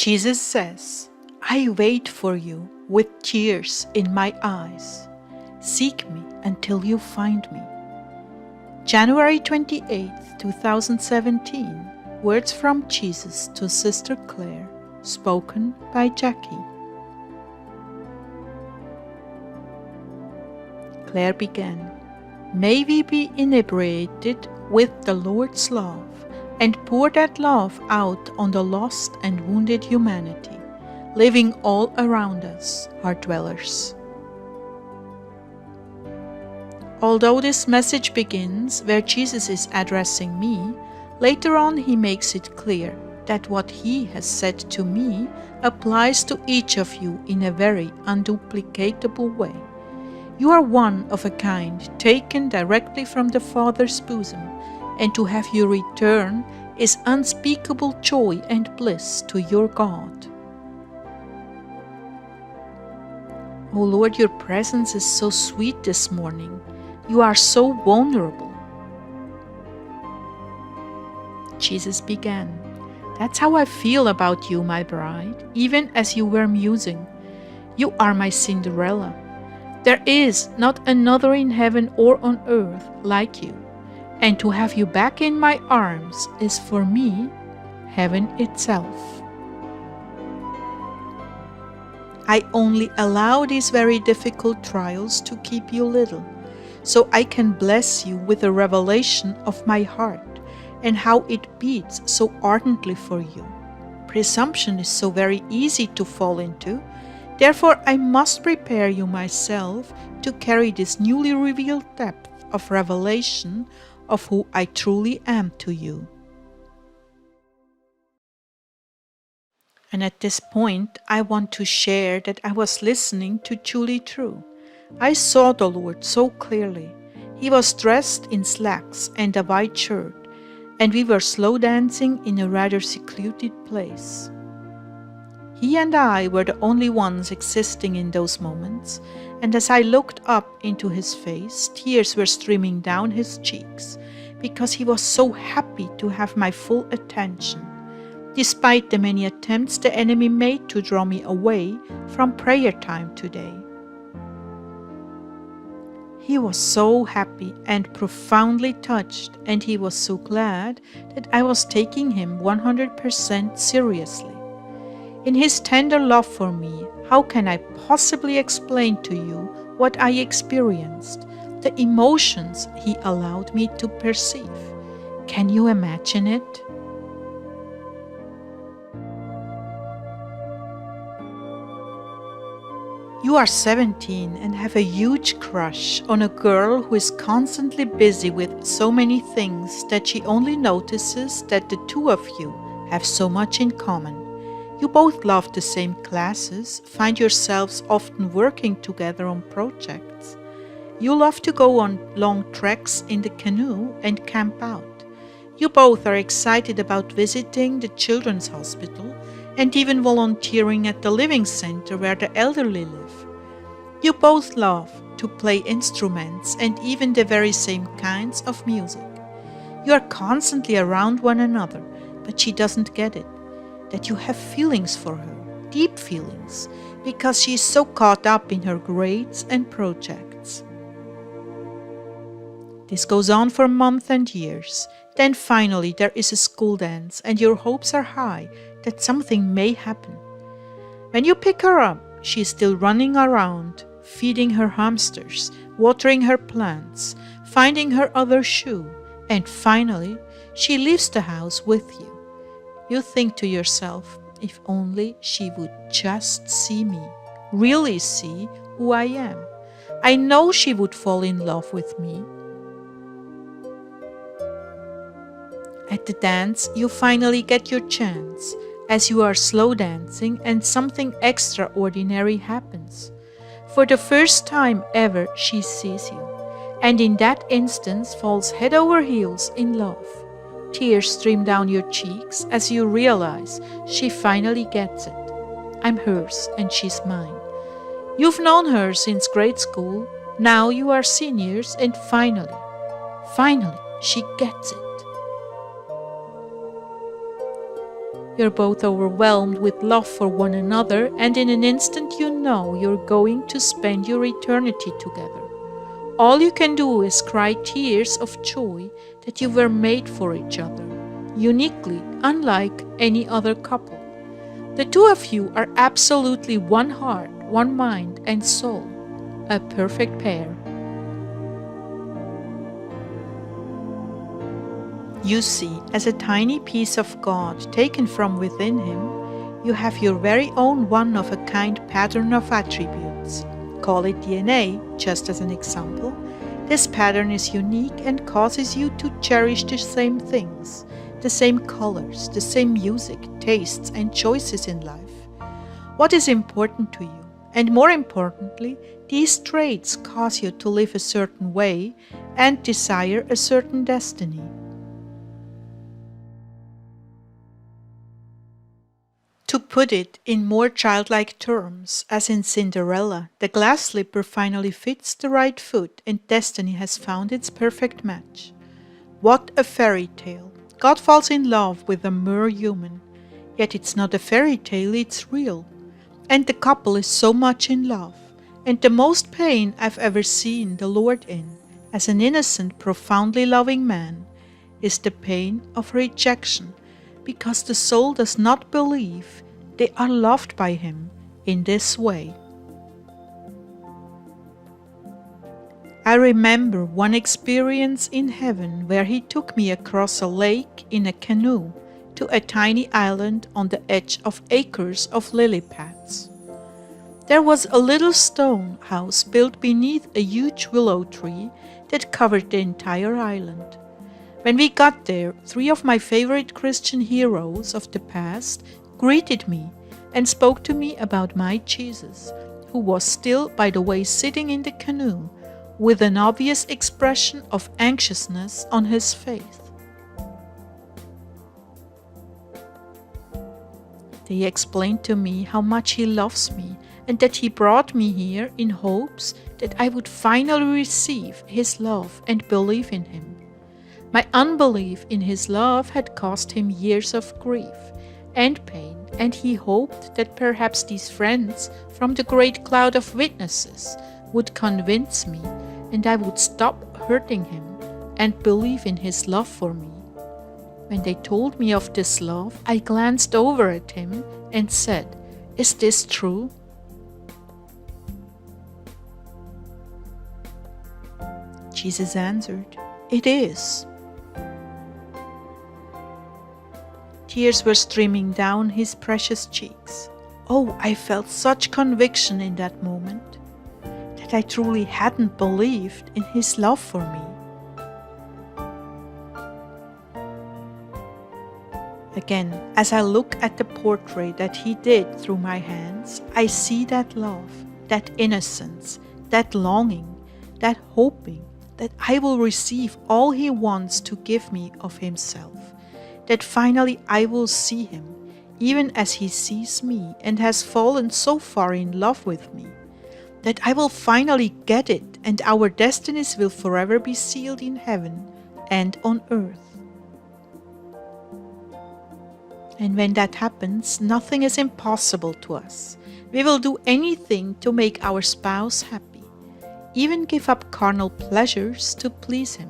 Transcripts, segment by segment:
Jesus says, I wait for you with tears in my eyes. Seek me until you find me. January 28th, 2017. Words from Jesus to Sister Claire, spoken by Jackie. Claire began, May we be inebriated with the Lord's love and pour that love out on the lost and wounded humanity, living all around us, our dwellers. Although this message begins where Jesus is addressing me, later on he makes it clear that what he has said to me applies to each of you in a very unduplicatable way. You are one of a kind, taken directly from the Father's bosom, and to have you return is unspeakable joy and bliss to your God. O Lord, your presence is so sweet this morning. You are so vulnerable. Jesus began, That's how I feel about you, my bride, even as you were musing. You are my Cinderella. There is not another in heaven or on earth like you. And to have you back in my arms is for me heaven itself. I only allow these very difficult trials to keep you little, so I can bless you with a revelation of my heart and how it beats so ardently for you. Presumption is so very easy to fall into. Therefore, I must prepare you myself to carry this newly revealed depth of revelation of who I truly am to you. And at this point, I want to share that I was listening to Julie True. I saw the Lord so clearly. He was dressed in slacks and a white shirt, and we were slow dancing in a rather secluded place. He and I were the only ones existing in those moments, and as I looked up into his face, tears were streaming down his cheeks, because he was so happy to have my full attention, despite the many attempts the enemy made to draw me away from prayer time today. He was so happy and profoundly touched, and he was so glad that I was taking him 100% seriously. In his tender love for me, how can I possibly explain to you what I experienced, the emotions he allowed me to perceive? Can you imagine it? You are 17 and have a huge crush on a girl who is constantly busy with so many things that she only notices that the two of you have so much in common. You both love the same classes, find yourselves often working together on projects. You love to go on long treks in the canoe and camp out. You both are excited about visiting the children's hospital and even volunteering at the living center where the elderly live. You both love to play instruments and even the very same kinds of music. You are constantly around one another, but she doesn't get it, that you have feelings for her, deep feelings, because she is so caught up in her grades and projects. This goes on for months and years. Then finally there is a school dance and your hopes are high that something may happen. When you pick her up, she is still running around, feeding her hamsters, watering her plants, finding her other shoe, and finally she leaves the house with you. You think to yourself, if only she would just see me, really see who I am. I know she would fall in love with me. At the dance, you finally get your chance, as you are slow dancing and something extraordinary happens. For the first time ever, she sees you, and in that instance falls head over heels in love. Tears stream down your cheeks as you realize she finally gets it. I'm hers and she's mine. You've known her since grade school. Now you are seniors and finally, she gets it. You're both overwhelmed with love for one another, and in an instant you know you're going to spend your eternity together. All you can do is cry tears of joy that you were made for each other, uniquely, unlike any other couple. The two of you are absolutely one heart, one mind and soul, a perfect pair. You see, as a tiny piece of God taken from within Him, you have your very own one-of-a-kind pattern of attributes. Call it DNA, just as an example. This pattern is unique and causes you to cherish the same things, the same colors, the same music, tastes, and choices in life. What is important to you? And more importantly, these traits cause you to live a certain way and desire a certain destiny. To put it in more childlike terms, as in Cinderella, the glass slipper finally fits the right foot and destiny has found its perfect match. What a fairy tale! God falls in love with a mere human. Yet it's not a fairy tale, it's real. And the couple is so much in love. And the most pain I've ever seen the Lord in, as an innocent, profoundly loving man, is the pain of rejection, because the soul does not believe they are loved by Him in this way. I remember one experience in heaven where He took me across a lake in a canoe to a tiny island on the edge of acres of lily pads. There was a little stone house built beneath a huge willow tree that covered the entire island. When we got there, 3 of my favorite Christian heroes of the past greeted me and spoke to me about my Jesus, who was still, by the way, sitting in the canoe with an obvious expression of anxiousness on his face. They explained to me how much He loves me and that He brought me here in hopes that I would finally receive His love and believe in Him. My unbelief in His love had cost Him years of grief and pain, and He hoped that perhaps these friends from the great cloud of witnesses would convince me and I would stop hurting Him and believe in His love for me. When they told me of this love, I glanced over at Him and said, "Is this true?" Jesus answered, "It is." Tears were streaming down His precious cheeks. Oh, I felt such conviction in that moment that I truly hadn't believed in His love for me. Again, as I look at the portrait that He did through my hands, I see that love, that innocence, that longing, that hoping that I will receive all He wants to give me of Himself, that finally I will see Him, even as He sees me and has fallen so far in love with me, that I will finally get it and our destinies will forever be sealed in heaven and on earth. And when that happens, nothing is impossible to us. We will do anything to make our spouse happy, even give up carnal pleasures to please Him.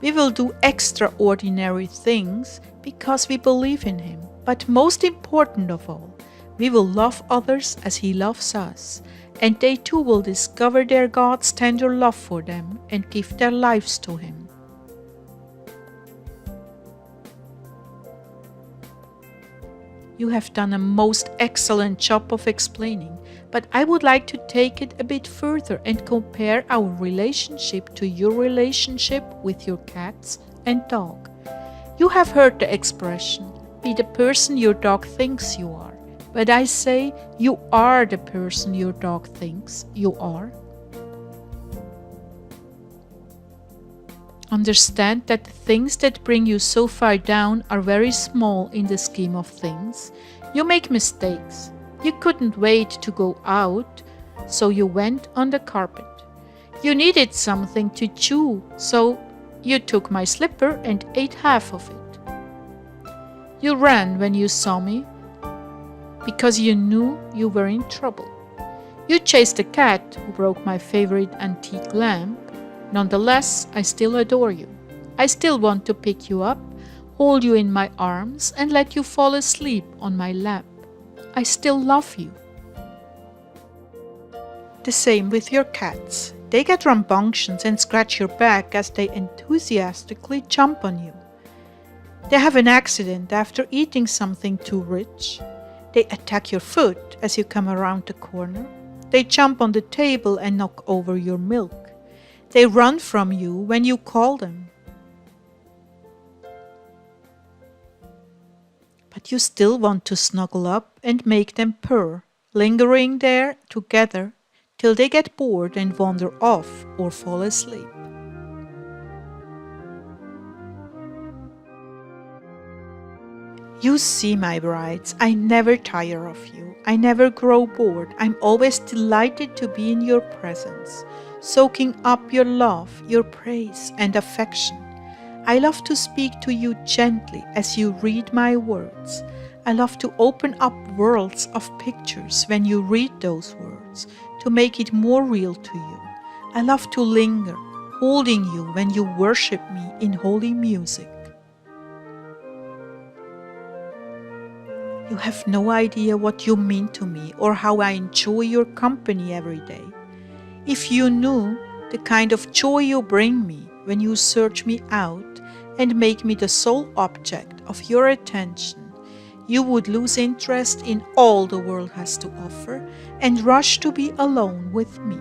We will do extraordinary things because we believe in Him. But most important of all, we will love others as He loves us, and they too will discover their God's tender love for them and give their lives to Him. You have done a most excellent job of explaining, but I would like to take it a bit further and compare our relationship to your relationship with your cats and dog. You have heard the expression, be the person your dog thinks you are, but I say you are the person your dog thinks you are. Understand that the things that bring you so far down are very small in the scheme of things. You make mistakes. You couldn't wait to go out, so you went on the carpet. You needed something to chew, so you took my slipper and ate half of it. You ran when you saw me because you knew you were in trouble. You chased the cat who broke my favorite antique lamp. Nonetheless, I still adore you. I still want to pick you up, hold you in my arms, and let you fall asleep on my lap. I still love you. The same with your cats. They get rambunctious and scratch your back as they enthusiastically jump on you. They have an accident after eating something too rich. They attack your foot as you come around the corner. They jump on the table and knock over your milk. They run from you when you call them. But you still want to snuggle up and make them purr, lingering there together till they get bored and wander off or fall asleep. You see, my brides, I never tire of you. I never grow bored. I'm always delighted to be in your presence, soaking up your love, your praise, and affection. I love to speak to you gently as you read my words. I love to open up worlds of pictures when you read those words, to make it more real to you. I love to linger, holding you when you worship me in holy music. You have no idea what you mean to me or how I enjoy your company every day. If you knew the kind of joy you bring me when you search me out and make me the sole object of your attention, you would lose interest in all the world has to offer and rush to be alone with me.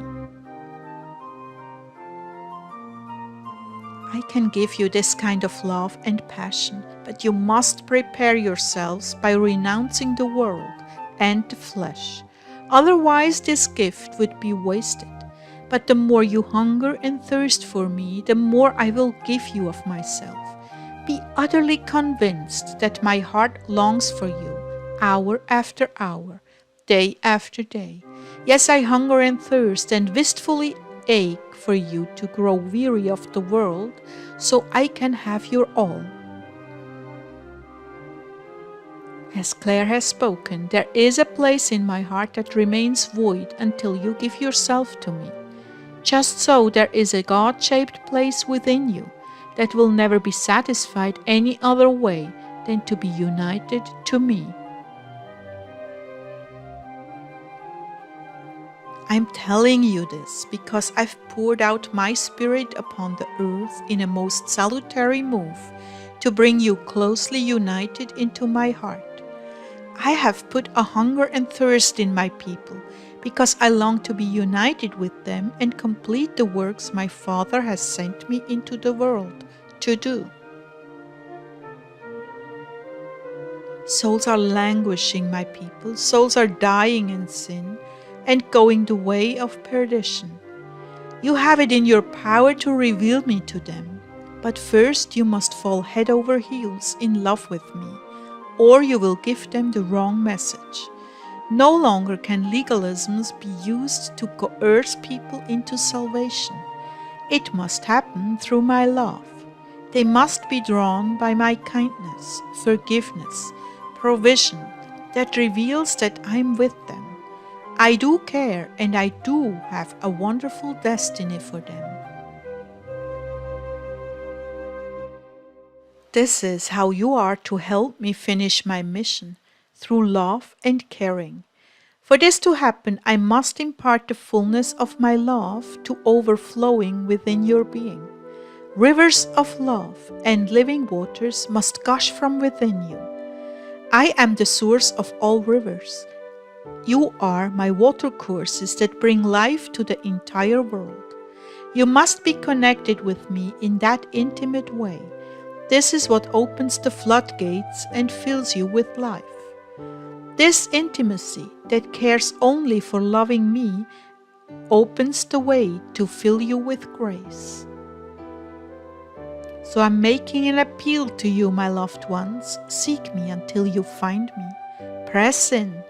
I can give you this kind of love and passion, but you must prepare yourselves by renouncing the world and the flesh. Otherwise, this gift would be wasted. But the more you hunger and thirst for me, the more I will give you of myself. Be utterly convinced that my heart longs for you, hour after hour, day after day. Yes, I hunger and thirst and wistfully ache for you to grow weary of the world, so I can have your all. As Claire has spoken, there is a place in my heart that remains void until you give yourself to me. Just so there is a God-shaped place within you that will never be satisfied any other way than to be united to me. I'm telling you this because I've poured out my spirit upon the earth in a most salutary move to bring you closely united into my heart. I have put a hunger and thirst in my people because I long to be united with them and complete the works my Father has sent me into the world to do. Souls are languishing, my people. Souls are dying in sin and going the way of perdition. You have it in your power to reveal me to them, but first you must fall head over heels in love with me, or you will give them the wrong message. No longer can legalisms be used to coerce people into salvation. It must happen through my love. They must be drawn by my kindness, forgiveness, provision that reveals that I'm with them. I do care and I do have a wonderful destiny for them. This is how you are to help me finish my mission, through love and caring. For this to happen, I must impart the fullness of my love to overflowing within your being. Rivers of love and living waters must gush from within you. I am the source of all rivers. You are my watercourses that bring life to the entire world. You must be connected with me in that intimate way. This is what opens the floodgates and fills you with life. This intimacy that cares only for loving me opens the way to fill you with grace. So I'm making an appeal to you, my loved ones. Seek me until you find me. Press in.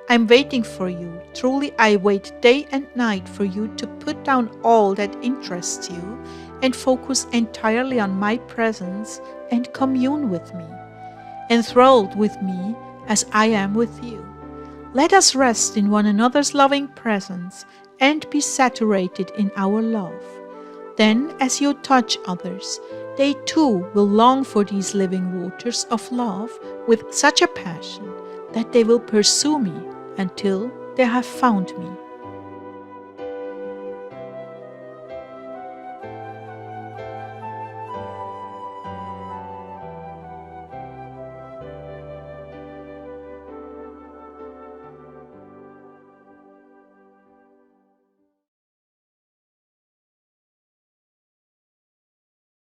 I'm waiting for you. Truly, I wait day and night for you to put down all that interests you and focus entirely on my presence and commune with me. enthralled with me as I am with you. Let us rest in one another's loving presence and be saturated in our love. Then, as you touch others, they too will long for these living waters of love with such a passion that they will pursue me until they have found me.